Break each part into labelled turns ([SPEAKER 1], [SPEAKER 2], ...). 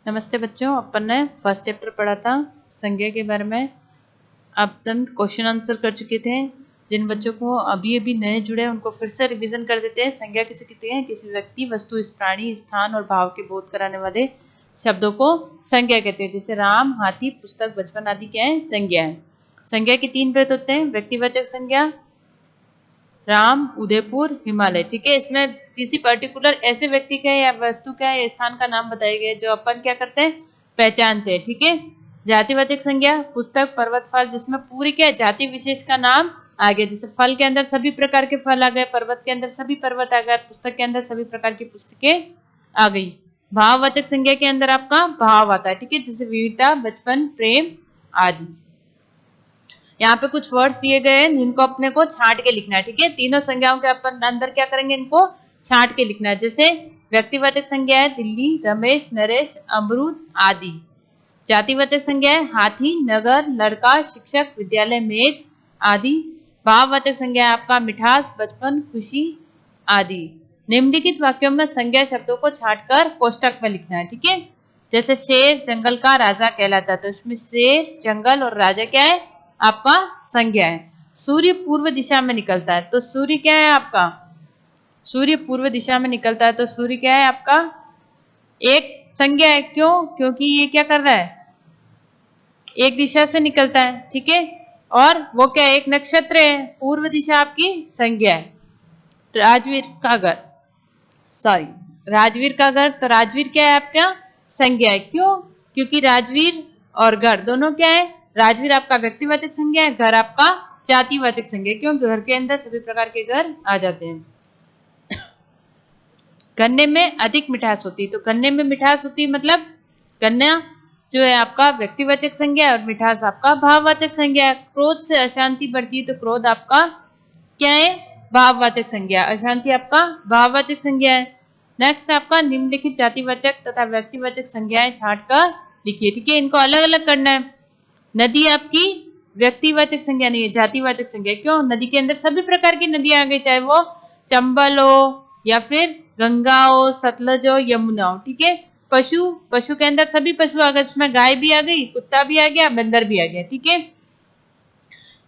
[SPEAKER 1] नमस्ते बच्चों, अपन ने फर्स्ट चैप्टर पढ़ा था संज्ञा के बारे में। अपन क्वेश्चन आंसर कर चुके थे। जिन बच्चों को अभी अभी नए जुड़े हैं उनको फिर से रिवीजन कर देते हैं। संज्ञा किसे कहते हैं? किसी व्यक्ति, वस्तु, प्राणी, स्थान और भाव के बोध कराने वाले शब्दों को संज्ञा कहते हैं। जैसे राम, हाथी, पुस्तक, बचपन आदि क्या है? संज्ञा है। संज्ञा के 3 भेद होते हैं। व्यक्तिवाचक संज्ञा, राम, उदयपुर, हिमालय। ठीक है, इसमें किसी पर्टिकुलर ऐसे व्यक्ति का या वस्तु का या स्थान का नाम बताए गए जो अपन क्या करते हैं? पहचानते हैं। ठीक है। जातिवाचक संज्ञा, पुस्तक, पर्वत, फल, जिसमें पूरी क्या जाति विशेष का नाम आ गया। जैसे फल के अंदर सभी प्रकार के फल आ गए, पर्वत के अंदर सभी पर्वत आ गए, पुस्तक के अंदर सभी प्रकार की पुस्तकें आ गई। भाववाचक संज्ञा के अंदर आपका भाव आता है। ठीक है, जैसे वीरता, बचपन, प्रेम आदि। यहाँ पे कुछ वर्ड्स दिए गए हैं जिनको अपने को छांट के लिखना है। ठीक है, तीनों संज्ञाओं के अपन अंदर क्या करेंगे? इनको छांट के लिखना है। जैसे व्यक्तिवाचक संज्ञा है दिल्ली, रमेश, नरेश, अमरूद आदि। जातिवाचक संज्ञा है हाथी, नगर, लड़का, शिक्षक, विद्यालय, मेज आदि। भाववाचक संज्ञा है आपका मिठास, बचपन, खुशी आदि। निम्नलिखित वाक्यों में संज्ञा शब्दों को छांटकर कोष्टक में लिखना है। ठीक है, जैसे शेर जंगल का राजा कहलाता है, तो इसमें शेर, जंगल और राजा क्या है? आपका संज्ञा है। सूर्य पूर्व दिशा में निकलता है, तो सूर्य क्या है आपका? सूर्य पूर्व दिशा में निकलता है, तो सूर्य क्या है आपका? एक संज्ञा है। क्यों? क्योंकि ये क्या कर रहा है? एक दिशा से निकलता है। ठीक है, और वो क्या है? एक नक्षत्र है। पूर्व दिशा आपकी संज्ञा है। राजवीर का घर, सॉरी, राजवीर का घर, तो राजवीर क्या है आपका? संज्ञा है। क्यों? क्योंकि राजवीर और घर दोनों क्या है? राजवीर आपका व्यक्तिवाचक संज्ञा है, घर आपका जातिवाचक संज्ञा है। क्यों? घर के अंदर सभी प्रकार के घर आ जाते हैं। गन्ने में अधिक मिठास होती है, तो गन्ने में मिठास होती है मतलब गन्ना जो है आपका व्यक्तिवाचक संज्ञा है और मिठास आपका भाववाचक संज्ञा है। क्रोध से अशांति बढ़ती है, तो क्रोध आपका क्या है? भाववाचक संज्ञा। अशांति आपका भाववाचक संज्ञा है। नेक्स्ट आपका निम्नलिखित जातिवाचक तथा व्यक्तिवाचक संज्ञाएं छांटकर लिखिए। ठीक है, इनको अलग अलग करना है। नदी आपकी व्यक्तिवाचक संज्ञा नहीं है, जातिवाचक संज्ञा। क्यों? नदी के अंदर सभी प्रकार की नदियां आ गई, चाहे वो चंबल हो या फिर गंगा हो, सतलज हो, यमुना हो। ठीक है, पशु, पशु के अंदर सभी पशु आ गए, उसमें गाय भी आ गई, कुत्ता भी आ गया, बंदर भी आ गया। ठीक है,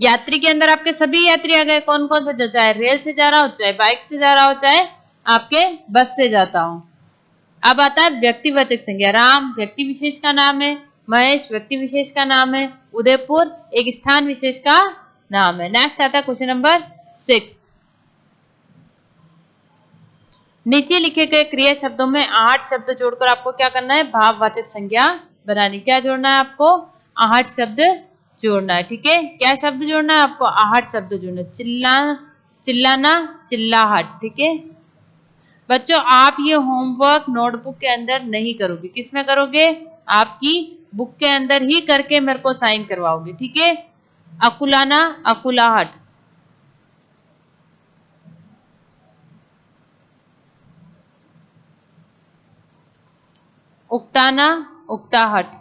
[SPEAKER 1] यात्री के अंदर आपके सभी यात्री आ गए। कौन कौन सा? जो चाहे रेल से जा रहा हो, चाहे बाइक से जा रहा हो, चाहे आपके बस से जाता हो। अब आता है व्यक्तिवाचक संज्ञा। राम व्यक्ति विशेष का नाम है, महेश व्यक्ति विशेष का नाम है, उदयपुर एक स्थान विशेष का नाम है। नेक्स्ट आता है क्वेश्चन नंबर 6। नीचे लिखे गए क्रिया शब्दों में 8 शब्द जोड़कर आपको क्या करना है? भाववाचक संज्ञा बनानी। क्या जोड़ना है आपको? 8 शब्द जोड़ना है। ठीक है, क्या शब्द जोड़ना है आपको? 8 शब्द जोड़ना। चिल्लाना, चिल्लाहट। ठीक है बच्चों, आप ये होमवर्क नोटबुक के अंदर नहीं करोगे, किसमें करोगे? आपकी बुक के अंदर ही करके मेरे को साइन करवाओगे। ठीक है, अकुलाना, अकुलाहट। उकताना, उकताहट।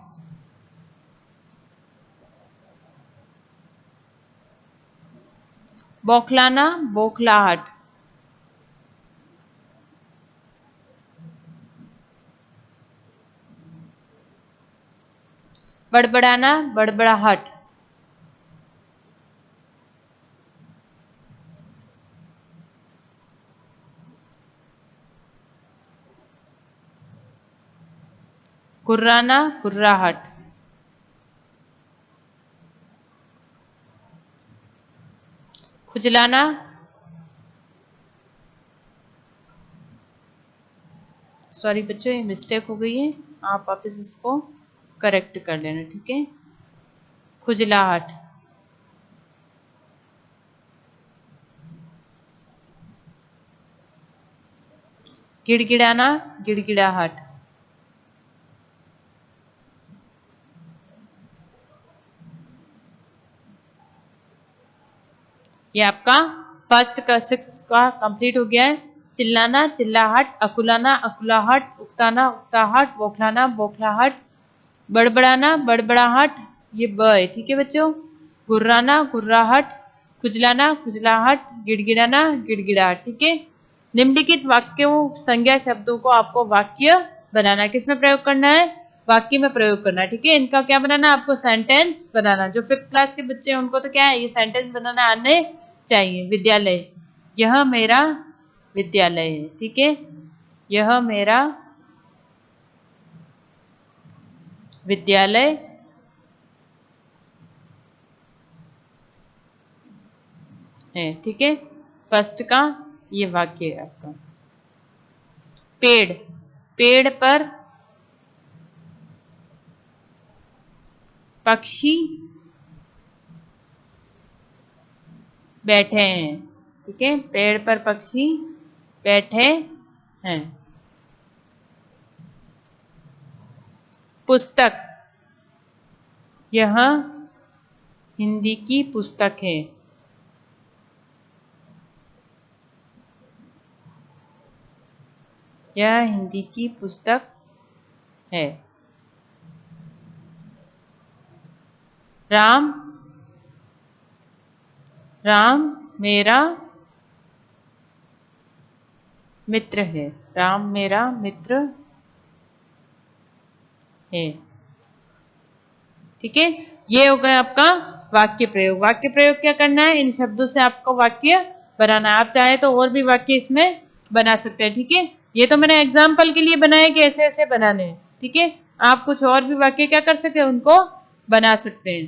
[SPEAKER 1] बौखलाना, बौखलाहट। बड़बड़ाना, बड़बड़ाहट। कुर्राना, कुर्राहट। खुजलाना, सॉरी बच्चों ये मिस्टेक हो गई है, आप वापस इसको करेक्ट कर लेना। ठीक है, खुजलाहट। गिड़गिड़ाना, गिड़गिड़ाहट। ये आपका फर्स्ट का 6 का कंप्लीट हो गया है। चिल्लाना, चिल्लाहट, अकुलाना, अकुलाहट, उकताना, उकताहट, बौखलाना, बौखलाहट, बड़बड़ाना, बड़बड़ाहट, ये ब है। ठीक है बच्चों, गुर्राना, गुर्राहट, खुजलाना, खुजलाहट, गिड़गिड़ाना, गिड़गिड़ाहट। ठीक है, निम्नलिखित वाक्यों संज्ञा शब्दों को आपको वाक्य बनाना है। किसमें प्रयोग करना है? वाक्य में प्रयोग करना है। ठीक है, इनका क्या बनाना, आपको सेंटेंस बनाना। जो 5th क्लास के बच्चे हैं उनको तो क्या है, ये सेंटेंस बनाना आने चाहिए। विद्यालय, यह मेरा विद्यालय है। ठीक है, यह मेरा विद्यालय है। ठीक है, फर्स्ट का ये वाक्य है आपका। पेड़, पेड़ पर पक्षी बैठे हैं। ठीक है, पेड़ पर पक्षी बैठे हैं। पुस्तक, यह हिंदी की पुस्तक है। यह हिंदी की पुस्तक है। राम, राम मेरा मित्र है। राम मेरा मित्र है। ठीक है, ये हो गया आपका वाक्य प्रयोग। वाक्य प्रयोग क्या करना है, इन शब्दों से आपको वाक्य बनाना है। आप चाहे तो और भी वाक्य इसमें बना सकते हैं। ठीक है, ये तो मैंने एग्जाम्पल के लिए बनाया कि ऐसे ऐसे बनाने हैं। ठीक है, आप कुछ और भी वाक्य क्या कर सकते हैं, उनको बना सकते हैं।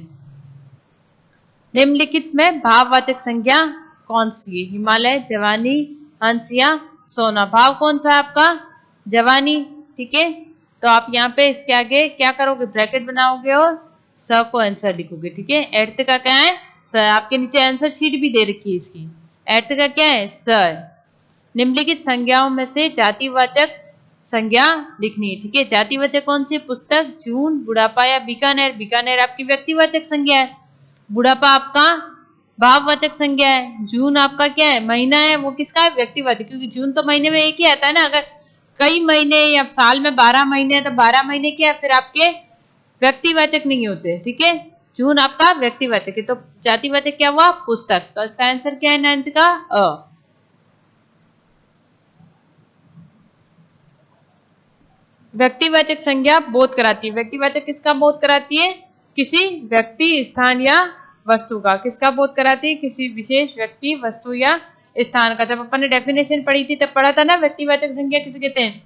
[SPEAKER 1] निम्नलिखित में भाववाचक संज्ञा कौन सी है? हिमालय, जवानी, हंस या सोना। भाव कौन सा है आपका, जवानी। ठीक है, तो आप यहाँ पे इसके आगे क्या करोगे, ब्रैकेट बनाओगे और स को आंसर लिखोगे। ठीक है, एर्थ का क्या है, स। आपके नीचे आंसर शीट भी दे रखी है इसकी। एर्थ का क्या है, स। निम्नलिखित संज्ञाओं में से जातिवाचक संज्ञा लिखनी है। ठीक है, जातिवाचक कौन सी, पुस्तक, जून, बुढ़ापा या बीकानेर। बीकानेर आपकी व्यक्तिवाचक संज्ञा है। बुढ़ापा आपका भाववाचक संज्ञा है। जून आपका क्या है, महीना है, वो किसका है, व्यक्तिवाचक, क्योंकि जून तो महीने में एक ही आता है ना। अगर कई महीने या साल में 12 महीने है तो 12 महीने क्या है, फिर आपके व्यक्तिवाचक नहीं होते। ठीक है, जून आपका व्यक्तिवाचक है। तो जातिवाचक क्या हुआ, पुस्तक। तो इसका आंसर क्या है 9th का, अ। व्यक्तिवाचक संज्ञा बोध कराती है। व्यक्तिवाचक किसका बोध कराती है, किसी व्यक्ति, स्थान या वस्तु का। किसका बोध कराती है, किसी विशेष व्यक्ति, वस्तु या स्थान का। जब अपन ने डेफिनेशन पढ़ी थी तब पढ़ा था ना, व्यक्तिवाचक संज्ञा किसे कहते हैं,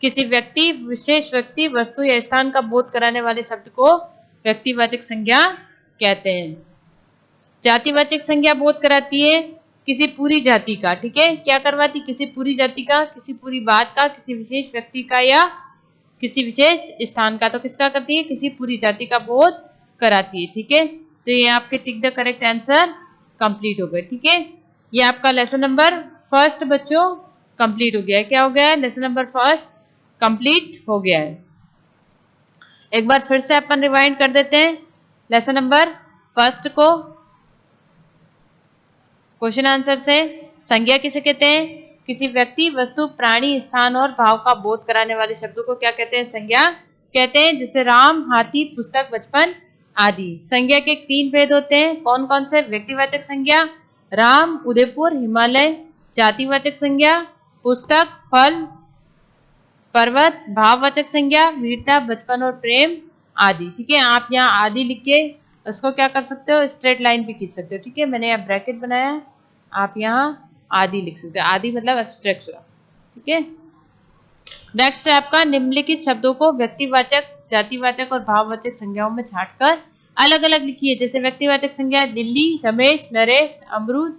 [SPEAKER 1] किसी व्यक्ति, विशेष व्यक्ति, वस्तु या स्थान का बोध कराने वाले शब्द को व्यक्तिवाचक संज्ञा कहते हैं। जातिवाचक संज्ञा बोध कराती है किसी पूरी जाति का। ठीक है, क्या करवाती, किसी पूरी जाति का, किसी पूरी बात का, किसी विशेष व्यक्ति का या किसी विशेष स्थान का। तो किसका करती है, किसी पूरी जाति का बोध कराती है। ठीक है, तो ये आपके tick the correct answer complete हो गए। ठीक है, ये आपका लेसन नंबर फर्स्ट बच्चों कंप्लीट हो गया है। क्या हो गया है, लेसन नंबर फर्स्ट कंप्लीट हो गया है। एक बार फिर से अपन रिवाइंड कर देते हैं लेसन नंबर फर्स्ट को। क्वेश्चन आंसर से, संज्ञा किसे कहते हैं, किसी व्यक्ति, वस्तु, प्राणी, स्थान और भाव का बोध कराने वाले शब्दों को क्या कहते हैं, संज्ञा कहते हैं। जैसे राम, हाथी, पुस्तक, बचपन आदि। संज्ञा के 3 भेद होते हैं, कौन कौन से, व्यक्तिवाचक संज्ञा राम, उदयपुर, हिमालय। जातिवाचक संज्ञा पुस्तक, फल, पर्वत। भाववाचक संज्ञा वीरता, बचपन और प्रेम आदि। ठीक है, आप यहाँ आदि लिख के उसको क्या कर सकते हो, स्ट्रेट लाइन भी खींच सकते हो। ठीक है, मैंने यहाँ ब्रैकेट बनाया है, आप यहाँ आदि लिख सकते हो। आदि मतलब एक्सट्रैक्ट। ठीक है, नेक्स्ट है आपका, निम्नलिखित शब्दों को व्यक्तिवाचक, जातिवाचक और भाववाचक संज्ञाओं में छांटकर अलग अलग लिखिए। जैसे व्यक्तिवाचक संज्ञा दिल्ली, रमेश, नरेश, अमरूद।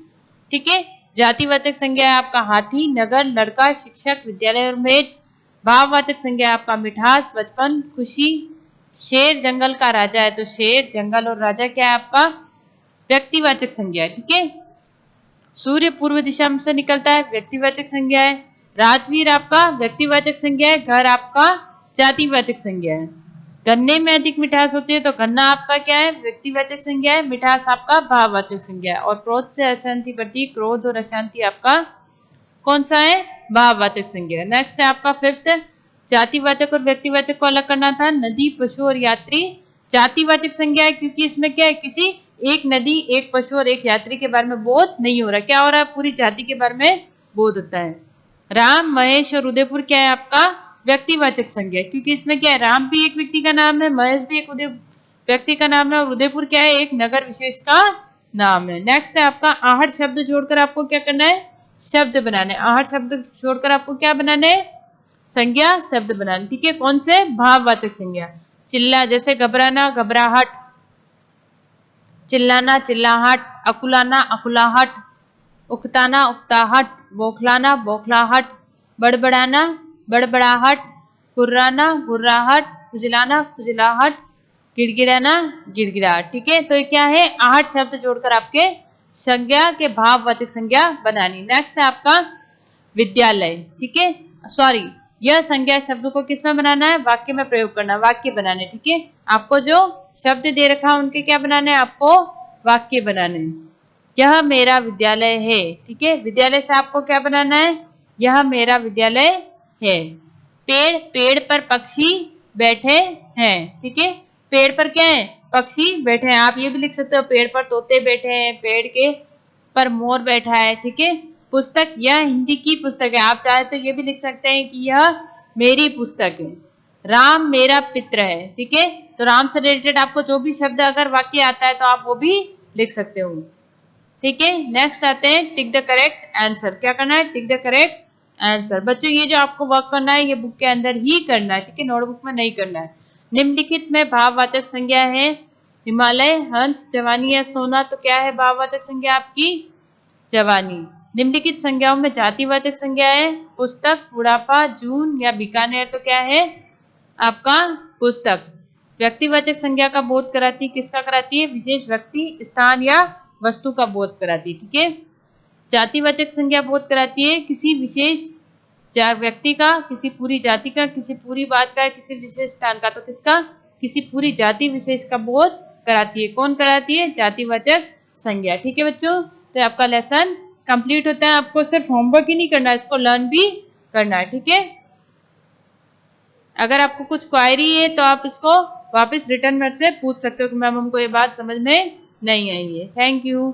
[SPEAKER 1] ठीक है, जातिवाचक संज्ञा है आपका हाथी, नगर, लड़का, शिक्षक, विद्यालय और मेज। भाववाचक संज्ञा है आपका मिठास, बचपन, खुशी। शेर जंगल का राजा है, तो शेर, जंगल और राजा क्या है आपका व्यक्तिवाचक संज्ञा है। ठीक है, सूर्य पूर्व दिशा से निकलता है, व्यक्तिवाचक संज्ञा है। राजवीर आपका व्यक्तिवाचक संज्ञा है। घर आपका जातिवाचक संज्ञा है। गन्ने में अधिक मिठास होती है, तो गन्ना आपका क्या है, व्यक्तिवाचक संज्ञा है। मिठास आपका भाववाचक संज्ञा है। और क्रोध से अशांति बढ़ती है, क्रोध और अशांति आपका कौन सा है, भाववाचक संज्ञा है। नेक्स्ट है आपका 5th, जातिवाचक और व्यक्तिवाचक को अलग करना था। नदी, पशु और यात्री जातिवाचक संज्ञा है, क्योंकि इसमें क्या है, किसी एक नदी, एक पशु और एक यात्री के बारे में बोध नहीं हो रहा। क्या हो रहा है, पूरी जाति के बारे में बोध होता है। राम, महेश और उदयपुर क्या है आपका व्यक्तिवाचक संज्ञा, क्योंकि इसमें क्या है, राम भी एक व्यक्ति का नाम है, महेश भी एक व्यक्ति का नाम है, और उदयपुर क्या है, एक नगर विशेष का नाम है। नेक्स्ट है आपका आहट शब्द जोड़कर आपको क्या करना है, शब्द बनाने। आहट शब्द जोड़कर आपको क्या बनाने, संज्ञा शब्द बनाने। ठीक है, कौन से, भाववाचक संज्ञा। चिल्ला, जैसे घबराना घबराहट, चिल्लाना चिल्लाहट, अकुलाना अकुलाहट, उकताना उकताहट, बौखलाना बौखलाहट, बड़बड़ाना बड़बड़ाहट, गुर्राना गुर्राहट, खुजलाना खुजलाहट, गिड़गिड़ाना गिड़गिड़ाहट। ठीक है, तो ये क्या है, आहट शब्द जोड़कर आपके संज्ञा के भाववाचक संज्ञा बनानी। नेक्स्ट है आपका विद्यालय। ठीक है, सॉरी, यह संज्ञा शब्द को किसमें बनाना है, वाक्य में प्रयोग करना, वाक्य बनाने। ठीक है, आपको जो शब्द दे रखा है उनके क्या बनाने हैं, आपको वाक्य बनाने। यह मेरा विद्यालय है। ठीक है, विद्यालय से आपको क्या बनाना है, यह मेरा विद्यालय है। पेड़, पेड़ पर पक्षी बैठे हैं। ठीक है, पेड़ पर क्या है, पक्षी बैठे हैं। आप ये भी लिख सकते हो, पेड़ पर तोते बैठे हैं, पेड़ के पर मोर बैठा है। ठीक है, पुस्तक, यह हिंदी की पुस्तक है। आप चाहे तो ये भी लिख सकते हैं कि यह मेरी पुस्तक है। राम मेरा पित्र है। ठीक है, तो राम से रिलेटेड आपको जो भी शब्द अगर वाक्य आता है तो आप वो भी लिख सकते हो। ठीक है, नेक्स्ट आते हैं टिक द करेक्ट आंसर। क्या करना है, टिक द करेक्ट आंसर। बच्चों ये जो आपको वर्क करना है ये बुक के अंदर ही करना है। ठीक है, नोटबुक में नहीं करना है। निम्नलिखित में भाववाचक संज्ञा है, हिमालय, हंस, जवानी या सोना, तो क्या है भाववाचक संज्ञा आपकी, जवानी। निम्नलिखित संज्ञाओं में जातिवाचक संज्ञा है, पुस्तक, बुढ़ापा, जून या बीकानेर, तो क्या है आपका पुस्तक। व्यक्तिवाचक संज्ञा का बोध कराती है, किसका कराती है, विशेष व्यक्ति, स्थान या वस्तु का बोध कराती है। ठीक है, जातिवाचक संज्ञा बोध कराती है किसी विशेष व्यक्ति का, किसी पूरी जाति का, किसी पूरी बात का, किसी विशेष स्थान का, तो किसका, किसी पूरी जाति विशेष का बोध कराती है। कौन कराती है, जातिवाचक संज्ञा। ठीक है बच्चों, तो आपका लेसन कंप्लीट होता है। आपको सिर्फ होमवर्क ही नहीं करना है, इसको लर्न भी करना है। ठीक है, अगर आपको कुछ क्वायरी है तो आप इसको वापस रिटर्न में से पूछ सकते हो कि मैम हमको ये बात समझ में नहीं आई है। Thank you.